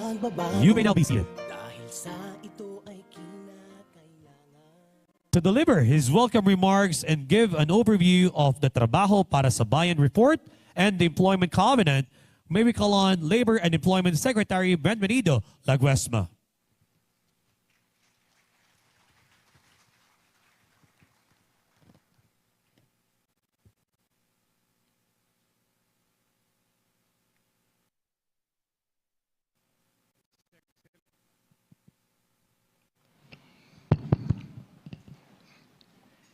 You may now be seated. To deliver his welcome remarks and give an overview of the Trabaho para sa Bayan report and the Employment Covenant, may we call on Labor and Employment Secretary Benvenido Laguesma.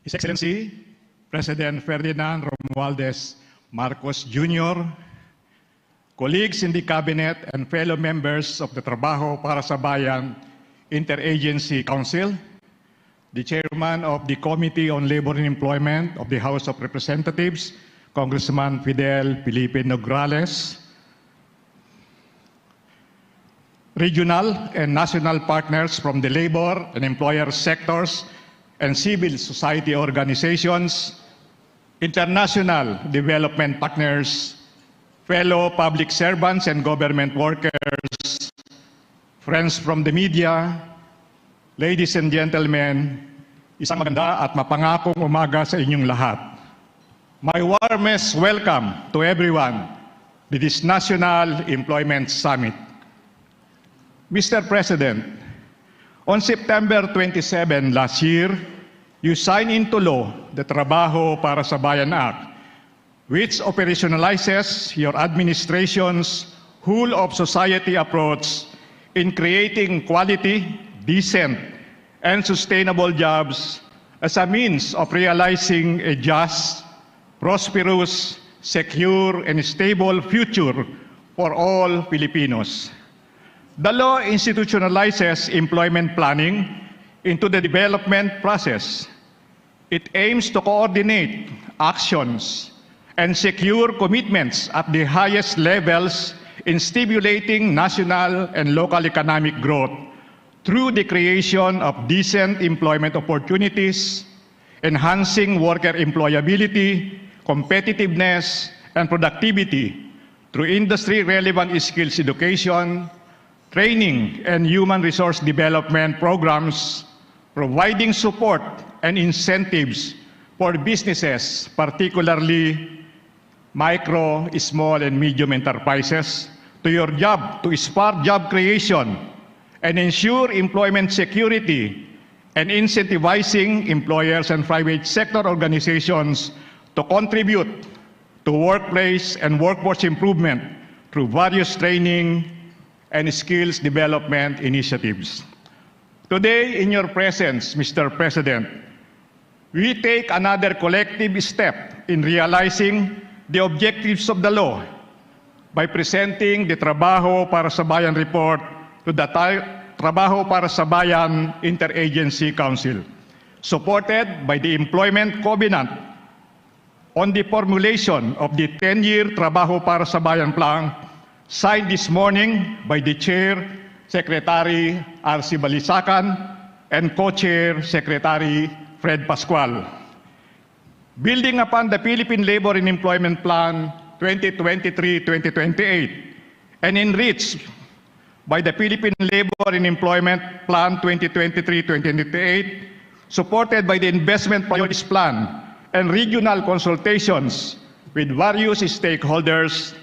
His Excellency, President Ferdinand Romualdez Marcos Jr., colleagues in the Cabinet and fellow members of the Trabaho para sa Bayan Interagency Council, the Chairman of the Committee on Labor and Employment of the House of Representatives, Congressman Fidel Felipe Nograles, regional and national partners from the labor and employer sectors and civil society organizations, international development partners, fellow public servants and government workers, friends from the media, ladies and gentlemen, isang maganda at mapangakong umaga sa inyong lahat. My warmest welcome to everyone to this National Employment Summit. Mr. President, on September 27 last year, you signed into law the Trabaho para sa Bayan Act, which operationalizes your administration's whole of society approach in creating quality, decent, and sustainable jobs as a means of realizing a just, prosperous, secure, and stable future for all Filipinos. The law institutionalizes employment planning into the development process. It aims to coordinate actions and secure commitments at the highest levels in stimulating national and local economic growth through the creation of decent employment opportunities, enhancing worker employability, competitiveness, and productivity through industry-relevant skills education, training, and human resource development programs, providing support and incentives for businesses, particularly micro, small, and medium enterprises, to spark job creation and ensure employment security, and incentivizing employers and private sector organizations to contribute to workplace and workforce improvement through various training and skills development initiatives. Today, in your presence, Mr. President, we take another collective step in realizing the objectives of the law by presenting the Trabaho para sa Bayan report to the Trabaho para sa Bayan Interagency Council, supported by the Employment Covenant on the formulation of the 10-year Trabaho para sa Bayan Plan, signed this morning by the Chair, Secretary R.C. Balisacan, and Co-Chair, Secretary Fred Pascual. Building upon the Philippine Labor and Employment Plan 2023-2028 and enriched by the Philippine Labor and Employment Plan 2023-2028, supported by the Investment Priorities Plan and regional consultations with various stakeholders,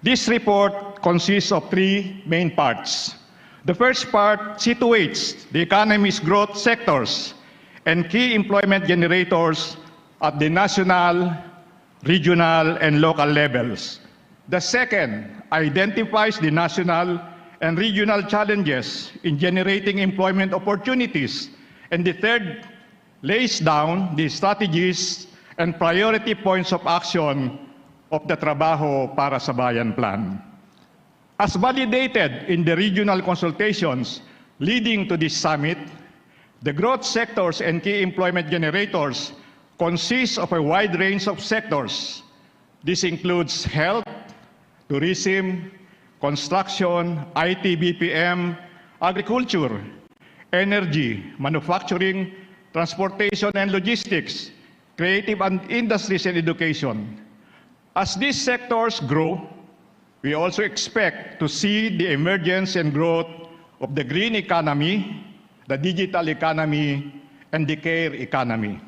this report consists of three main parts. The first part situates the economy's growth sectors and key employment generators at the national, regional, and local levels. The second identifies the national and regional challenges in generating employment opportunities. And the third lays down the strategies and priority points of action of the Trabaho para sa Bayan Plan. As validated in the regional consultations leading to this summit, the growth sectors and key employment generators consist of a wide range of sectors. This includes health, tourism, construction, IT, BPM, agriculture, energy, manufacturing, transportation and logistics, creative and industries and education. As these sectors grow, We also expect to see the emergence and growth of the green economy, the digital economy, and the care economy.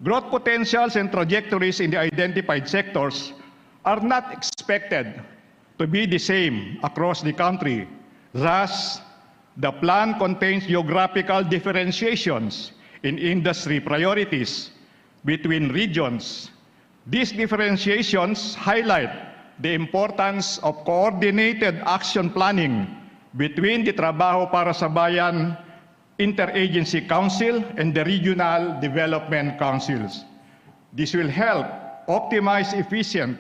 Growth potentials and trajectories in the identified sectors are not expected to be the same across the country. Thus, the plan contains geographical differentiations in industry priorities between regions. These differentiations highlight the importance of coordinated action planning between the Trabaho para sa Bayan Interagency Council and the Regional Development Councils. This will help optimize efficient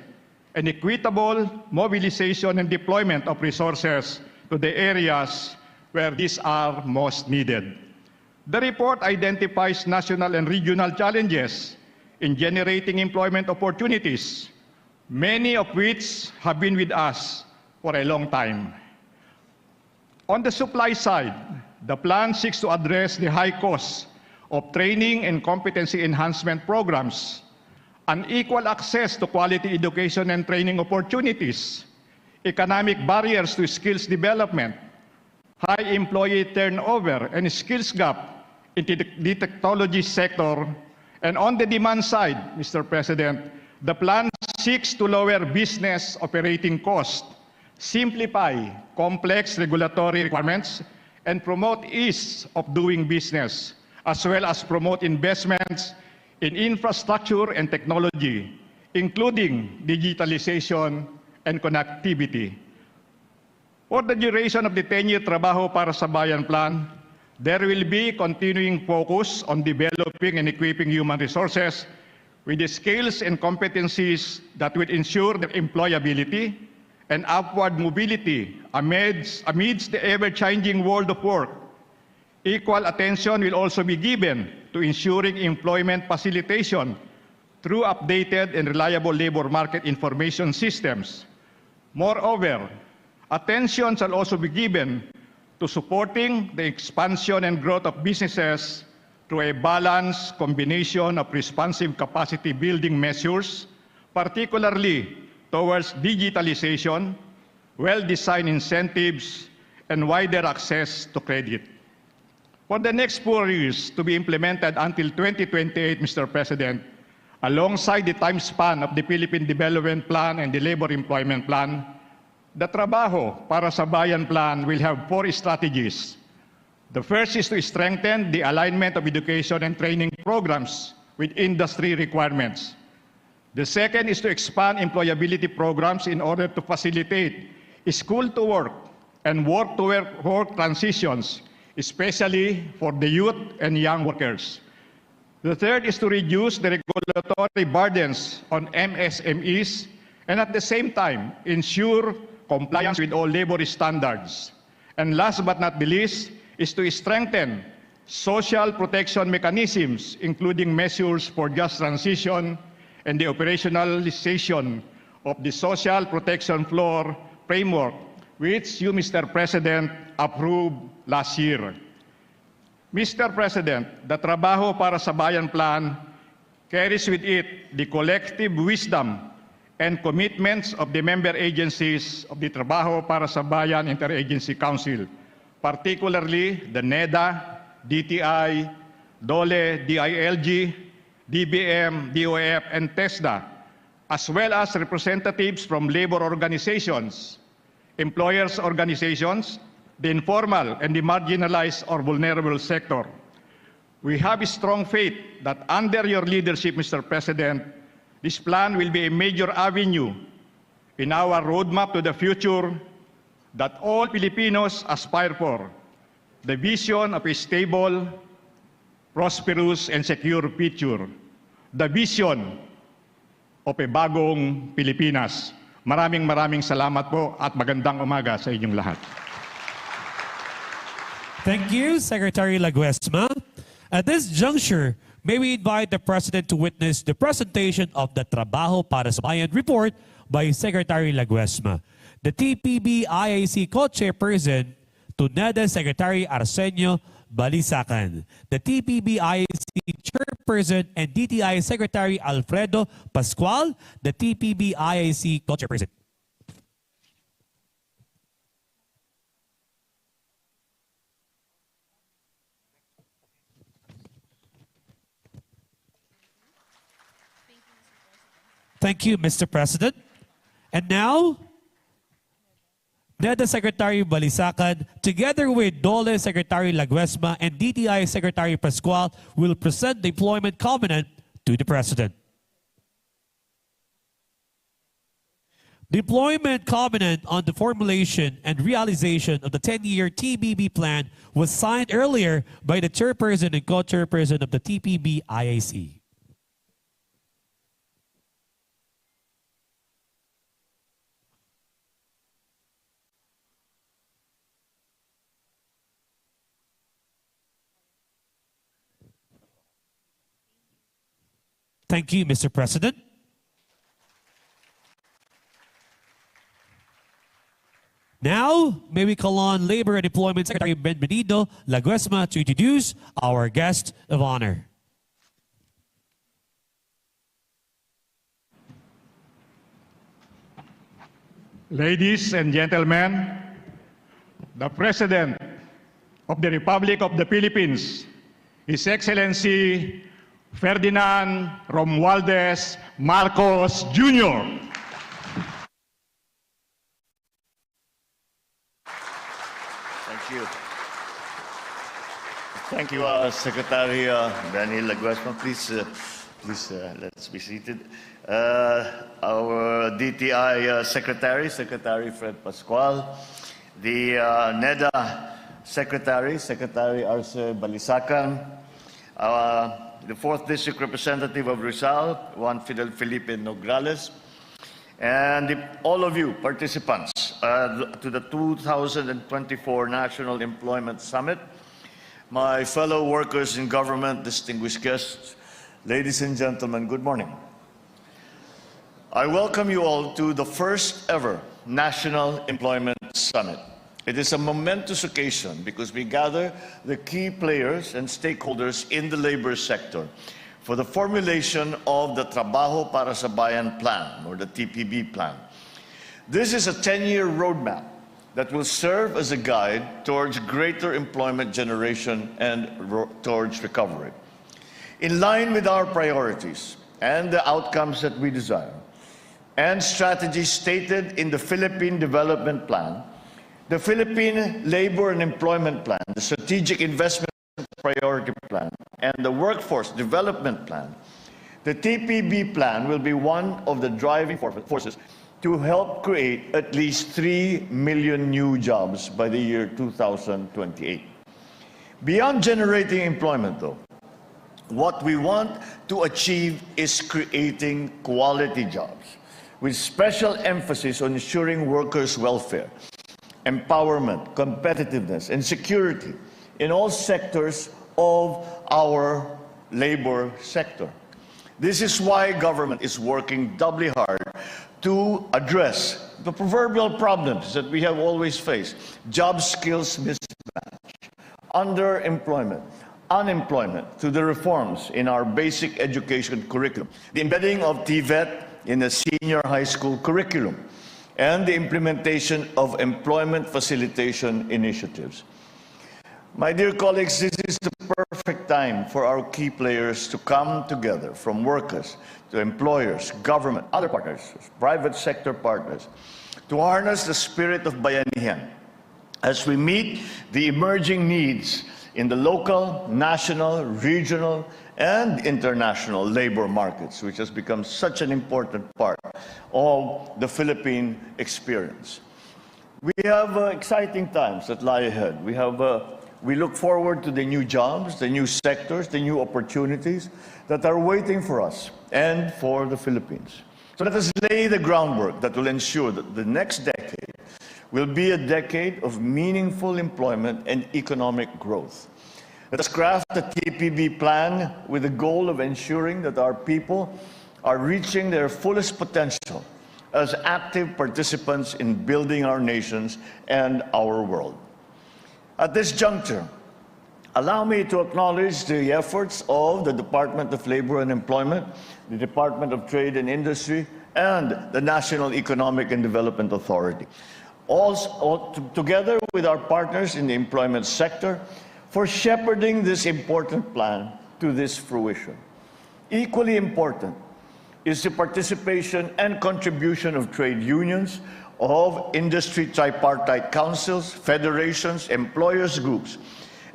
and equitable mobilization and deployment of resources to the areas where these are most needed. The report identifies national and regional challenges in generating employment opportunities, many of which have been with us for a long time. On the supply side, the plan seeks to address the high costs of training and competency enhancement programs, unequal access to quality education and training opportunities, economic barriers to skills development, high employee turnover and skills gap in the technology sector. And on the demand side, Mr. President, the plan seeks to lower business operating costs, simplify complex regulatory requirements, and promote ease of doing business, as well as promote investments in infrastructure and technology, including digitalization and connectivity. For the duration of the 10-year Trabaho para sa Bayan plan, there will be continuing focus on developing and equipping human resources with the skills and competencies that will ensure their employability and upward mobility amidst the ever-changing world of work. Equal attention will also be given to ensuring employment facilitation through updated and reliable labor market information systems. Moreover, attention shall also be given to supporting the expansion and growth of businesses through a balanced combination of responsive capacity building measures, particularly towards digitalization, well-designed incentives, and wider access to credit. For the next 4 years to be implemented until 2028, Mr. President, alongside the time span of the Philippine Development Plan and the Labor Employment Plan, the Trabaho para sa Bayan plan will have 4 strategies. The first is to strengthen the alignment of education and training programs with industry requirements. The second is to expand employability programs in order to facilitate school-to-work and work-to-work transitions, especially for the youth and young workers. The third is to reduce the regulatory burdens on MSMEs and at the same time ensure compliance with all labor standards. And last but not the least is to strengthen social protection mechanisms, including measures for just transition and the operationalization of the social protection floor framework, which you, Mr. President, approved last year. Mr. President, the Trabaho para sa Bayan plan carries with it the collective wisdom and commitments of the member agencies of the Trabaho para sa Bayan Interagency Council, particularly the NEDA, DTI, DOLE, DILG, DBM, DOF, and TESDA, as well as representatives from labor organizations, employers' organizations, the informal and the marginalized or vulnerable sector. We have a strong faith that under your leadership, Mr. President, this plan will be a major avenue in our roadmap to the future that all Filipinos aspire for, the vision of a stable, prosperous, and secure future, the vision of a bagong Pilipinas. Maraming salamat po at magandang umaga sa inyong lahat. Thank you, Secretary Laguesma. At this juncture, may we invite the President to witness the presentation of the Trabaho para sa Bayan report by Secretary Laguesma. The TPB-IAC co-chairperson to NEDA Secretary Arsenio Balisacan, the TPB-IAC chairperson and DTI Secretary Alfredo Pascual, the TPB-IAC co-chairperson. Thank you, Mr. President. And now, NEDA Secretary Balisacan, together with DOLE Secretary Laguesma and DTI Secretary Pascual, will present the employment covenant to the President. The employment covenant on the formulation and realization of the 10-year TBB plan was signed earlier by the chairperson and co-chairperson of the TPB IAC. Thank you, Mr. President. Now, may we call on Labor and Employment Secretary Benvenido Laguesma to introduce our guest of honor. Ladies and gentlemen, the President of the Republic of the Philippines, His Excellency Ferdinand Romualdez Marcos Jr. Thank you, Secretary Benny Laguesma. Please, let's be seated. Our DTI Secretary Fred Pascual, the NEDA Secretary Arce Balisacan, the 4th District Representative of Rizal, Juan Fidel Felipe Nograles, and all of you participants to the 2024 National Employment Summit. My fellow workers in government, distinguished guests, ladies and gentlemen, good morning. I welcome you all to the first ever National Employment Summit. It is a momentous occasion because we gather the key players and stakeholders in the labor sector for the formulation of the Trabajo para sa Bayan plan, or the TPB plan. This is a 10-year roadmap that will serve as a guide towards greater employment generation and towards recovery. In line with our priorities and the outcomes that we desire, and strategies stated in the Philippine Development Plan, the Philippine Labor and Employment Plan, the Strategic Investment Priority Plan, and the Workforce Development Plan, the TPB plan will be one of the driving forces to help create at least 3 million new jobs by the year 2028. Beyond generating employment, though, what we want to achieve is creating quality jobs, with special emphasis on ensuring workers' welfare, empowerment, competitiveness, and security in all sectors of our labor sector. This is why government is working doubly hard to address the proverbial problems that we have always faced: job skills mismatch, underemployment, unemployment, to the reforms in our basic education curriculum, the embedding of TVET in the senior high school curriculum, and the implementation of employment facilitation initiatives. My dear colleagues, this is the perfect time for our key players to come together, from workers to employers, government, other partners, private sector partners, to harness the spirit of bayanihan as we meet the emerging needs in the local, national, regional, and international labor markets, which has become such an important part of the Philippine experience. We have exciting times that lie ahead. We look forward to the new jobs, the new sectors, the new opportunities that are waiting for us and for the Philippines. So let us lay the groundwork that will ensure that the next decade will be a decade of meaningful employment and economic growth. Let us craft a TPB plan with the goal of ensuring that our people are reaching their fullest potential as active participants in building our nations and our world. At this juncture, allow me to acknowledge the efforts of the Department of Labor and Employment, the Department of Trade and Industry, and the National Economic and Development Authority, all together with our partners in the employment sector, for shepherding this important plan to this fruition. Equally important, is the participation and contribution of trade unions, of industry tripartite councils, federations, employers groups,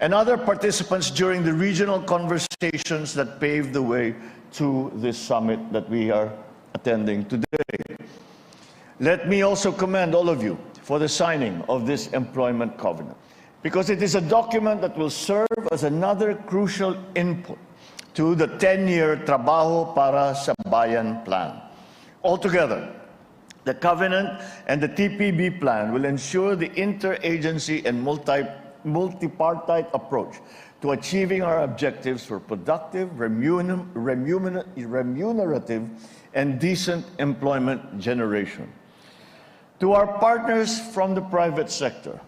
and other participants during the regional conversations that paved the way to this summit that we are attending today. Let me also commend all of you for the signing of this employment covenant, because it is a document that will serve as another crucial input to the 10-year Trabaho para sa Bayan plan. Altogether, the covenant and the TPB plan will ensure the interagency and multipartite approach to achieving our objectives for productive, remunerative, and decent employment generation. To our partners from the private sector,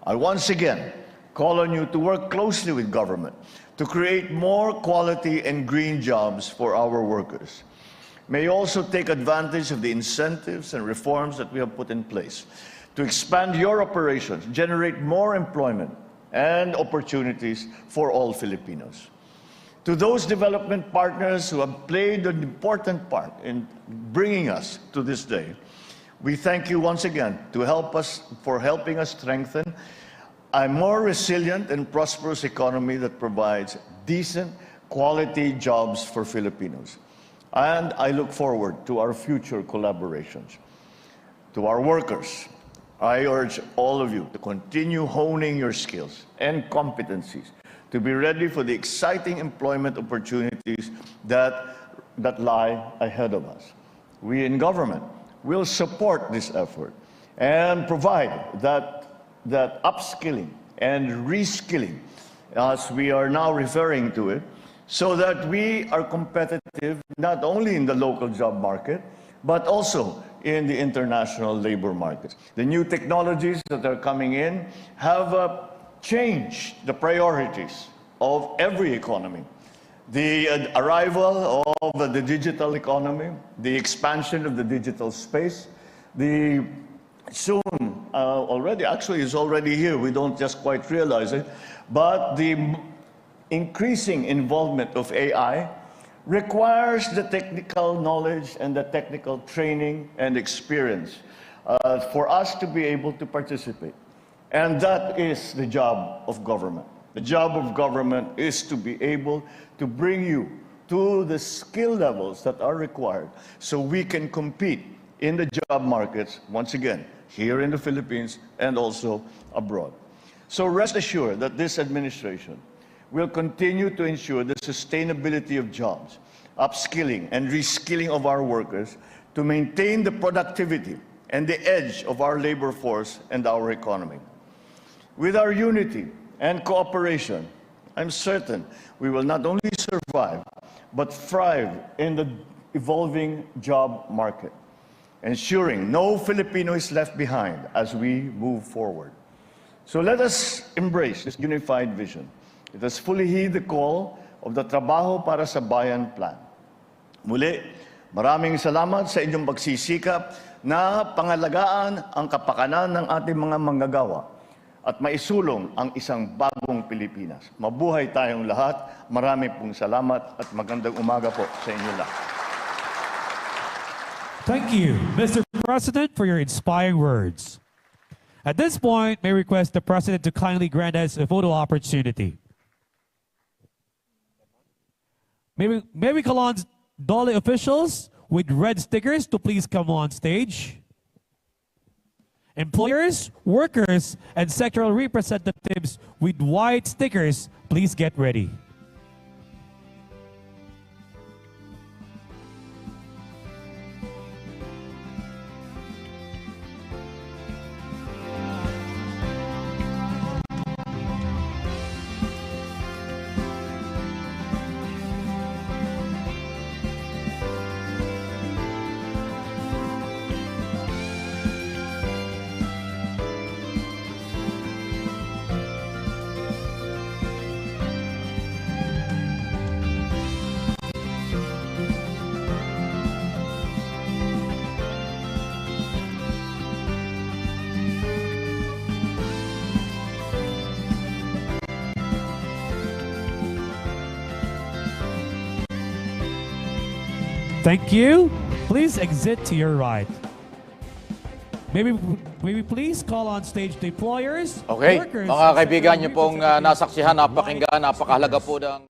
I once again call on you to work closely with government to create more quality and green jobs for our workers. May you also take advantage of the incentives and reforms that we have put in place to expand your operations, generate more employment and opportunities for all Filipinos. To those development partners who have played an important part in bringing us to this day, we thank you once again for helping us strengthen a more resilient and prosperous economy that provides decent, quality jobs for Filipinos. And I look forward to our future collaborations. To our workers, I urge all of you to continue honing your skills and competencies to be ready for the exciting employment opportunities that lie ahead of us. We in government will support this effort and provide that upskilling and reskilling, as we are now referring to it, so that we are competitive not only in the local job market, but also in the international labor markets. The new technologies that are coming in have changed the priorities of every economy. The arrival of the digital economy, the expansion of the digital space, the soon already, actually is already here, we don't just quite realize it, but the increasing involvement of AI requires the technical knowledge and the technical training and experience for us to be able to participate. And that is the job of government. The job of government is to be able to bring you to the skill levels that are required so we can compete in the job markets, once again, here in the Philippines and also abroad. So rest assured that this administration will continue to ensure the sustainability of jobs, upskilling and reskilling of our workers to maintain the productivity and the edge of our labor force and our economy. With our unity and cooperation, I'm certain we will not only survive, but thrive in the evolving job market, ensuring no Filipino is left behind as we move forward. So let us embrace this unified vision. Let us fully heed the call of the Trabaho para sa Bayan plan. Muli, maraming salamat sa inyong pagsisikap na pangalagaan ang kapakanan ng ating mga manggagawa at maisulong ang isang bagong Pilipinas. Mabuhay tayong lahat. Marami pong salamat at magandang umaga po sa inyo lahat. Thank you, Mr. President, for your inspiring words. At this point, may I request the President to kindly grant us a photo opportunity. May we call on Dole officials with red stickers to please come on stage. Employers, workers, and sectoral representatives with white stickers, please get ready. Thank you. Please exit to your right. Maybe please call on stage the employers, Okay, workers, mga kaibigan niyo pong nasaksihan, napakinggan, napakahalaga po ng